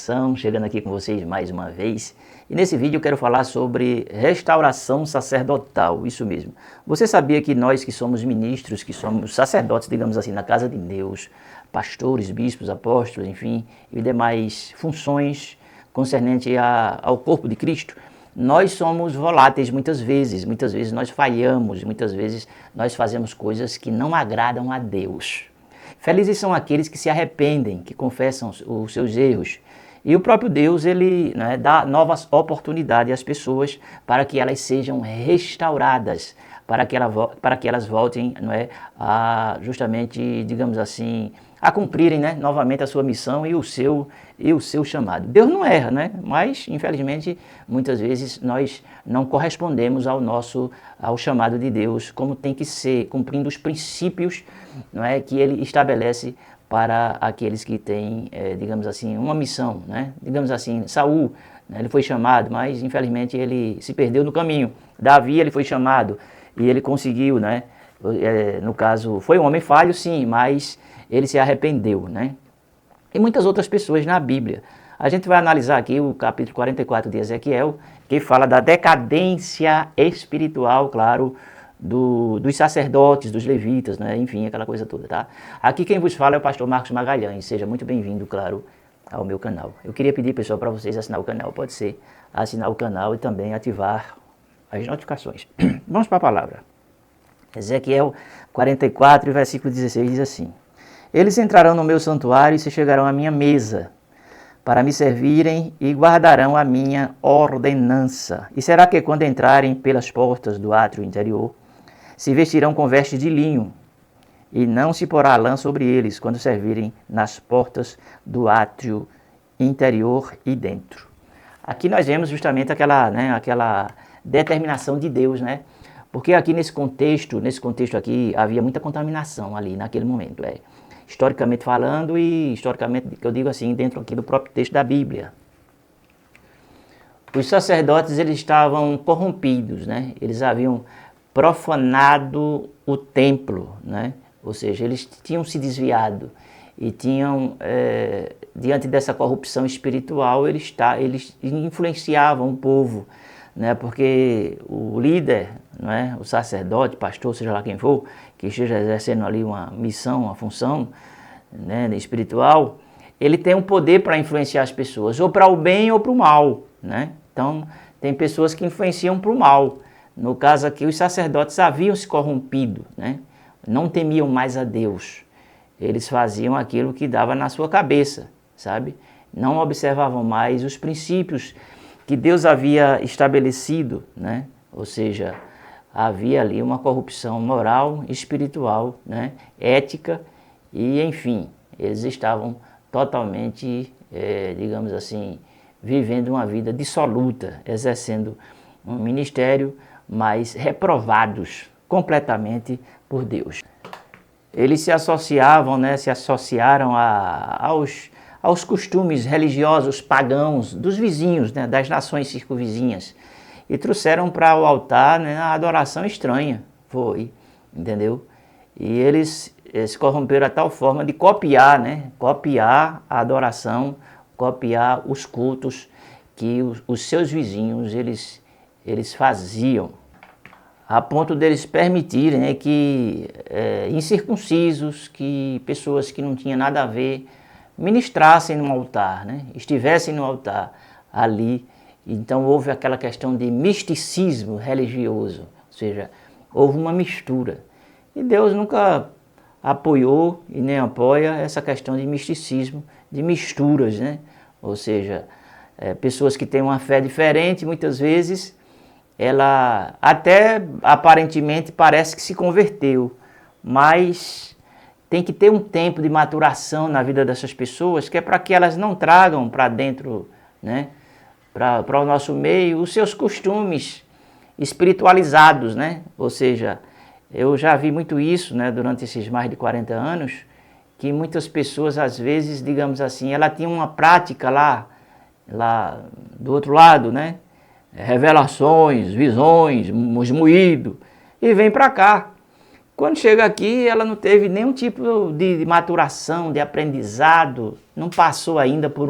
Restauração, chegando aqui com vocês mais uma vez. E nesse vídeo eu quero falar sobre restauração sacerdotal, isso mesmo. Você sabia que nós que somos ministros, que somos sacerdotes, digamos assim, na casa de Deus, pastores, bispos, apóstolos, enfim, e demais funções concernentes ao corpo de Cristo, nós somos voláteis muitas vezes nós falhamos, muitas vezes nós fazemos coisas que não agradam a Deus. Felizes são aqueles que se arrependem, que confessam os seus erros. E o próprio Deus, ele dá novas oportunidades às pessoas para que elas sejam restauradas, para que elas voltem a justamente, digamos assim, a cumprirem novamente a sua missão e o seu chamado. Deus não erra, mas infelizmente muitas vezes nós não correspondemos ao chamado de Deus como tem que ser, cumprindo os princípios que Ele estabelece para aqueles que têm, digamos assim, uma missão. Digamos assim, Saul, ele foi chamado, mas infelizmente ele se perdeu no caminho. Davi, ele foi chamado e ele conseguiu, no caso, foi um homem falho, sim, mas ele se arrependeu, E muitas outras pessoas na Bíblia. A gente vai analisar aqui o capítulo 44 de Ezequiel, que fala da decadência espiritual, claro, dos sacerdotes, dos levitas, enfim, aquela coisa toda, tá? Aqui quem vos fala é o pastor Marcos Magalhães, seja muito bem-vindo, claro, ao meu canal. Eu queria pedir, pessoal, para vocês assinar o canal, pode ser assinar o canal e também ativar as notificações. Vamos para a palavra. Ezequiel 44, versículo 16, diz assim: Eles entrarão no meu santuário e se chegarão à minha mesa, para me servirem e guardarão a minha ordenança. E será que quando entrarem pelas portas do átrio interior, se vestirão com vestes de linho, e não se porá lã sobre eles, quando servirem nas portas do átrio interior e dentro. Aqui nós vemos justamente aquela determinação de Deus, Porque aqui nesse contexto aqui, havia muita contaminação ali naquele momento, historicamente falando e historicamente, que eu digo assim, dentro aqui do próprio texto da Bíblia. Os sacerdotes, eles estavam corrompidos, Eles haviam profanado o templo, Ou seja, eles tinham se desviado e tinham, diante dessa corrupção espiritual, eles influenciavam o povo, Porque o líder, o sacerdote, pastor, seja lá quem for, que esteja exercendo ali uma missão, uma função espiritual, ele tem um poder para influenciar as pessoas, ou para o bem ou para o mal, Então, tem pessoas que influenciam para o mal. No caso aqui, os sacerdotes haviam se corrompido, Não temiam mais a Deus. Eles faziam aquilo que dava na sua cabeça, sabe? Não observavam mais os princípios que Deus havia estabelecido, Ou seja, havia ali uma corrupção moral, espiritual, ética e, enfim, eles estavam totalmente, digamos assim, vivendo uma vida dissoluta, exercendo um ministério, mas reprovados completamente por Deus. Eles se associavam, se associaram aos costumes religiosos pagãos dos vizinhos, das nações circunvizinhas, e trouxeram para o altar a adoração estranha, entendeu? E eles se corromperam a tal forma de copiar, copiar a adoração, copiar os cultos que os seus vizinhos eles faziam, a ponto deles permitirem que incircuncisos, que pessoas que não tinham nada a ver, ministrassem no altar, estivessem no altar ali. Então houve aquela questão de misticismo religioso, ou seja, houve uma mistura. E Deus nunca apoiou e nem apoia essa questão de misticismo, de misturas, Ou seja, pessoas que têm uma fé diferente, muitas vezes, ela até aparentemente parece que se converteu, mas tem que ter um tempo de maturação na vida dessas pessoas, que é para que elas não tragam para dentro, para o nosso meio, os seus costumes espiritualizados, Ou seja, eu já vi muito isso, durante esses mais de 40 anos, que muitas pessoas, às vezes, digamos assim, ela tinha uma prática lá do outro lado, revelações, visões, moído, e vem para cá. Quando chega aqui, ela não teve nenhum tipo de maturação, de aprendizado, não passou ainda por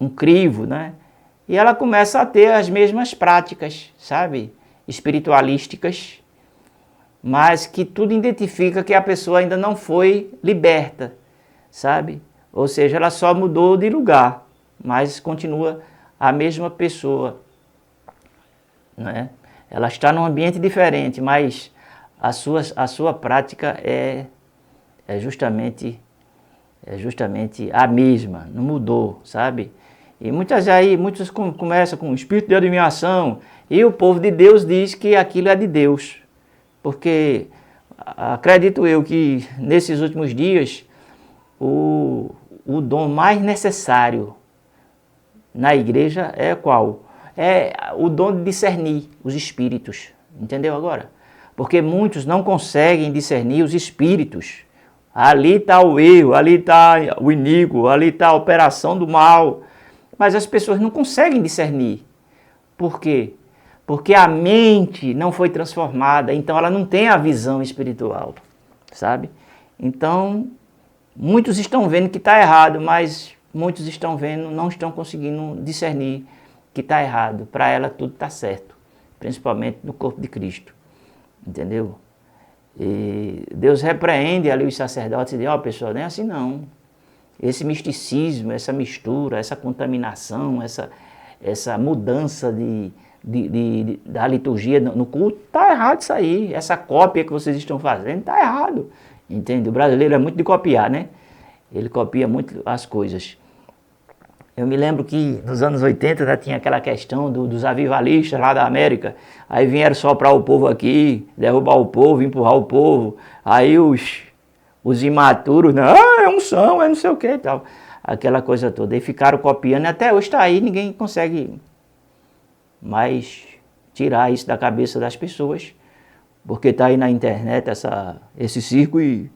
um crivo, né? E ela começa a ter as mesmas práticas, sabe? Espiritualísticas, mas que tudo identifica que a pessoa ainda não foi liberta, sabe? Ou seja, ela só mudou de lugar, mas continua a mesma pessoa, né? Ela está num ambiente diferente, mas a sua prática é justamente a mesma, não mudou, sabe? E muitos começam com o espírito de adivinhação, e o povo de Deus diz que aquilo é de Deus. Porque acredito eu que nesses últimos dias, o dom mais necessário na igreja é qual? É o dom de discernir os espíritos, entendeu agora? Porque muitos não conseguem discernir os espíritos. Ali está o erro, ali está o iníquo, ali está a operação do mal. Mas as pessoas não conseguem discernir. Por quê? Porque a mente não foi transformada, então ela não tem a visão espiritual, sabe? Então, muitos estão vendo que está errado, mas muitos estão vendo, não estão conseguindo discernir que está errado. Para ela tudo está certo, principalmente no corpo de Cristo, entendeu? E Deus repreende ali os sacerdotes e diz, ó, pessoal, não é assim não. Esse misticismo, essa mistura, essa contaminação, essa mudança da liturgia no culto, está errado isso aí. Essa cópia que vocês estão fazendo está errado. Entende? O brasileiro é muito de copiar, né? Ele copia muito as coisas. Eu me lembro que nos anos 80 já tinha aquela questão dos avivalistas lá da América. Aí vieram soprar o povo aqui, derrubar o povo, empurrar o povo. Aí os imaturos, não, é unção, é não sei o que e tal. Aquela coisa toda. E ficaram copiando, e até hoje está aí, ninguém consegue mais tirar isso da cabeça das pessoas. Porque está aí na internet esse circo e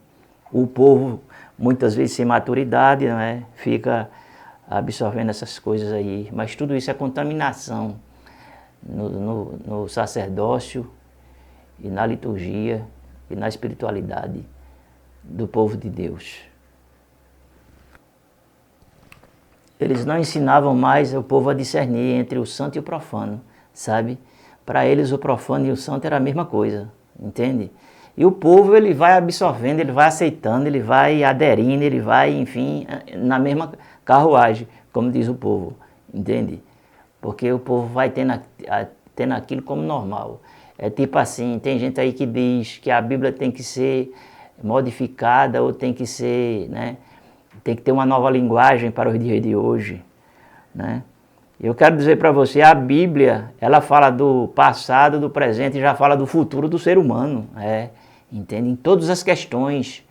o povo, muitas vezes sem maturidade, não é? Fica absorvendo essas coisas aí. Mas tudo isso é contaminação no sacerdócio e na liturgia e na espiritualidade do povo de Deus. Eles não ensinavam mais o povo a discernir entre o santo e o profano, sabe? Para eles o profano e o santo era a mesma coisa, entende? E o povo ele vai absorvendo, ele vai aceitando, ele vai aderindo, ele vai, enfim, na mesma carruagem, como diz o povo, entende? Porque o povo vai tendo aquilo como normal. É tipo assim, tem gente aí que diz que a Bíblia tem que ser modificada ou tem que ser, né? Tem que ter uma nova linguagem para os dias de hoje, né? Eu quero dizer para você, a Bíblia, ela fala do passado, do presente e já fala do futuro do ser humano, entende? Em todas as questões.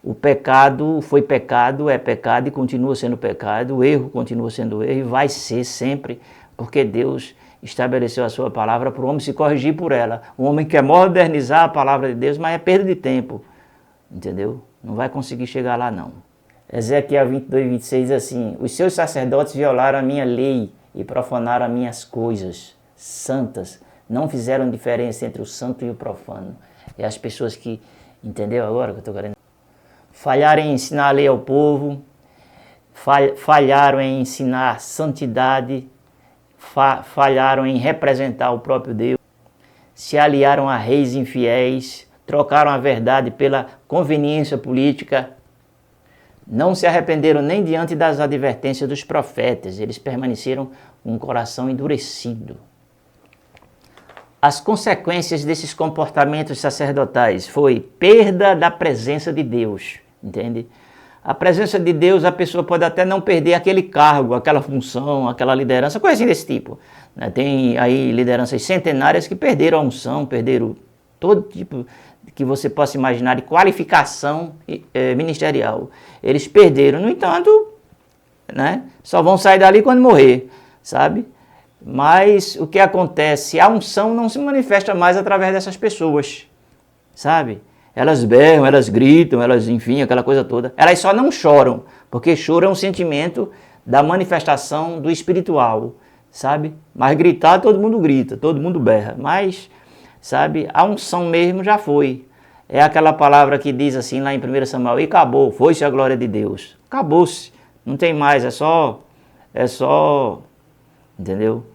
O pecado foi pecado, é pecado e continua sendo pecado, o erro continua sendo erro e vai ser sempre, porque Deus estabeleceu a sua palavra para o homem se corrigir por ela. O homem quer modernizar a palavra de Deus, mas é perda de tempo, entendeu? Não vai conseguir chegar lá não. Ezequiel 22, 26 diz assim, os seus sacerdotes violaram a minha lei e profanaram as minhas coisas santas, não fizeram diferença entre o santo e o profano. É as pessoas que, entendeu agora o que eu estou querendo? Falharam em ensinar a lei ao povo, falharam em ensinar santidade, falharam em representar o próprio Deus, se aliaram a reis infiéis, trocaram a verdade pela conveniência política, não se arrependeram nem diante das advertências dos profetas, eles permaneceram com um coração endurecido. As consequências desses comportamentos sacerdotais foi perda da presença de Deus, entende? A presença de Deus, a pessoa pode até não perder aquele cargo, aquela função, aquela liderança, coisa assim desse tipo, né? Tem aí lideranças centenárias que perderam a unção, perderam todo tipo que você possa imaginar de qualificação ministerial. Eles perderam, no entanto, né? Só vão sair dali quando morrer, sabe? Mas o que acontece? A unção não se manifesta mais através dessas pessoas, sabe? Elas berram, elas gritam, elas, enfim, aquela coisa toda. Elas só não choram, porque choro é um sentimento da manifestação do espiritual, sabe? Mas gritar, todo mundo grita, todo mundo berra. Mas, sabe, a unção mesmo já foi. É aquela palavra que diz assim lá em 1 Samuel, e acabou, foi-se a glória de Deus. Acabou-se, não tem mais, é só é só, entendeu?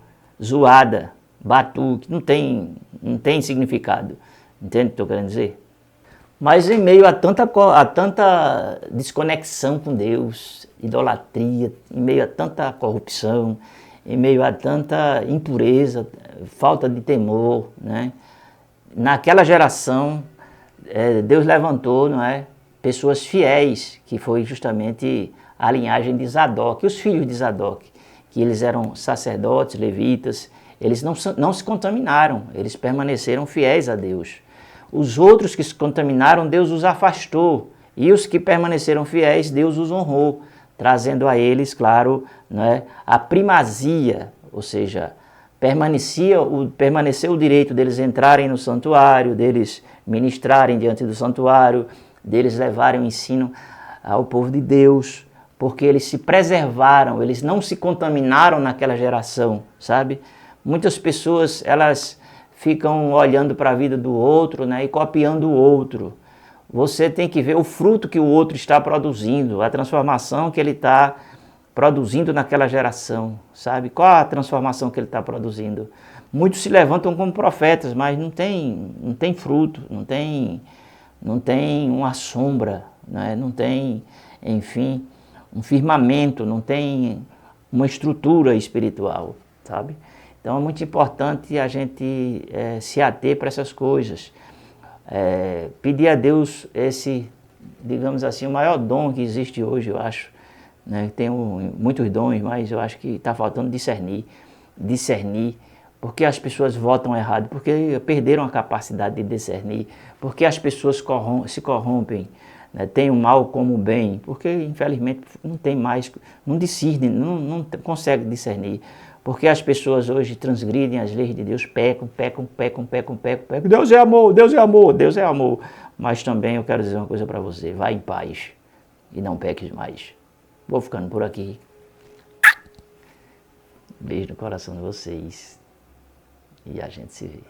Zoada, batuque, não tem significado. Entende o que estou querendo dizer? Mas em meio a tanta desconexão com Deus, idolatria, em meio a tanta corrupção, em meio a tanta impureza, falta de temor, né? Naquela geração, Deus levantou, não é, pessoas fiéis, que foi justamente a linhagem de Zadok, os filhos de Zadok, que eles eram sacerdotes, levitas, eles não se contaminaram, eles permaneceram fiéis a Deus. Os outros que se contaminaram, Deus os afastou, e os que permaneceram fiéis, Deus os honrou, trazendo a eles, claro, né, a primazia, ou seja, permaneceu o direito deles entrarem no santuário, deles ministrarem diante do santuário, deles levarem o ensino ao povo de Deus, porque eles se preservaram, eles não se contaminaram naquela geração, sabe? Muitas pessoas, elas ficam olhando para a vida do outro, né, e copiando o outro. Você tem que ver o fruto que o outro está produzindo, a transformação que ele está produzindo naquela geração, sabe? Qual a transformação que ele está produzindo? Muitos se levantam como profetas, mas não tem fruto, não tem uma sombra, né? Não tem, enfim, um firmamento, não tem uma estrutura espiritual, sabe? Então é muito importante a gente se ater para essas coisas. Pedir a Deus esse, digamos assim, o maior dom que existe hoje, eu acho, né? Tem muitos dons, mas eu acho que está faltando discernir, porque as pessoas votam errado, porque perderam a capacidade de discernir, porque as pessoas se corrompem, né? Tem o mal como o bem, porque infelizmente não tem mais, não discerne, não consegue discernir, porque as pessoas hoje transgridem as leis de Deus, pecam. Deus é amor, Deus é amor, Deus é amor. Mas também eu quero dizer uma coisa para você, vá em paz e não peques mais. Vou ficando por aqui. Beijo no coração de vocês. E a gente se vê.